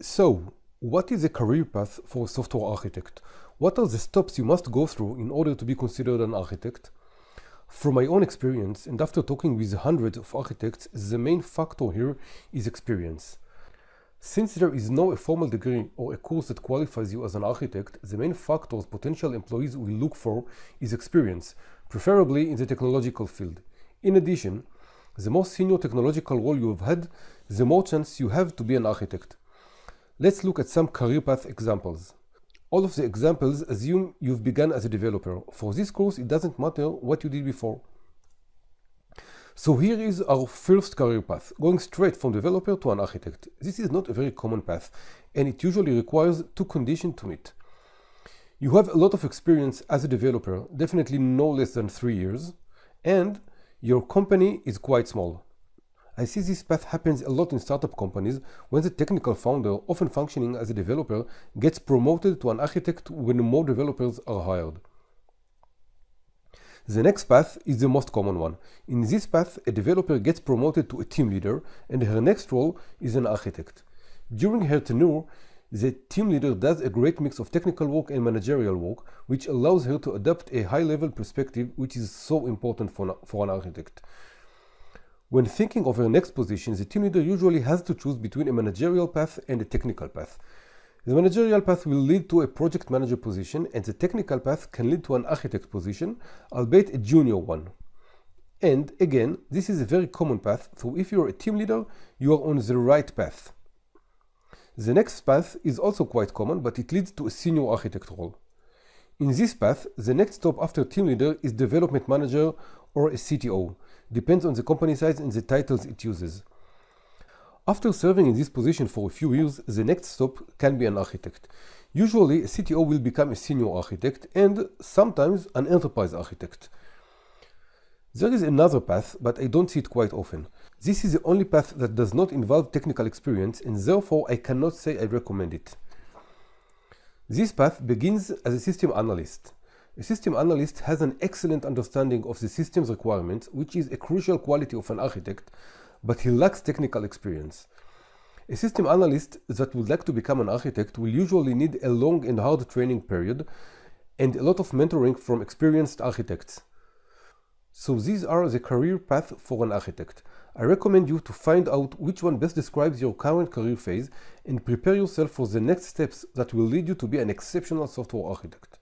So, what is a career path for a software architect? What are the steps you must go through in order to be considered an architect? From my own experience, and after talking with hundreds of architects, the main factor here is experience. Since there is no formal degree or a course that qualifies you as an architect, the main factors potential employees will look for is experience, preferably in the technological field. In addition, the more senior technological role you have had, the more chance you have to be an architect. Let's look at some career path examples. All of the examples assume you've begun as a developer. For this course, it doesn't matter what you did before. So here is our first career path, going straight from developer to an architect. This is not a very common path, and it usually requires two conditions to meet. You have a lot of experience as a developer, definitely no less than 3 years, and your company is quite small. I see this path happens a lot in startup companies when the technical founder, often functioning as a developer, gets promoted to an architect when more developers are hired. The next path is the most common one. In this path, a developer gets promoted to a team leader, and her next role is an architect. During her tenure, the team leader does a great mix of technical work and managerial work, which allows her to adopt a high-level perspective, which is so important for an architect. When thinking of her next position, the team leader usually has to choose between a managerial path and a technical path. The managerial path will lead to a project manager position, and the technical path can lead to an architect position, albeit a junior one. And again, this is a very common path, so if you're a team leader, you are on the right path. The next path is also quite common, but it leads to a senior architect role. In this path, the next stop after team leader is development manager or a CTO. Depends on the company size and the titles it uses. After serving in this position for a few years, the next stop can be an architect. Usually, a CTO will become a senior architect and sometimes an enterprise architect. There is another path, but I don't see it quite often. This is the only path that does not involve technical experience, and therefore I cannot say I recommend it. This path begins as a system analyst. A system analyst has an excellent understanding of the system's requirements, which is a crucial quality of an architect, but he lacks technical experience. A system analyst that would like to become an architect will usually need a long and hard training period and a lot of mentoring from experienced architects. So these are the career path for an architect. I recommend you to find out which one best describes your current career phase and prepare yourself for the next steps that will lead you to be an exceptional software architect.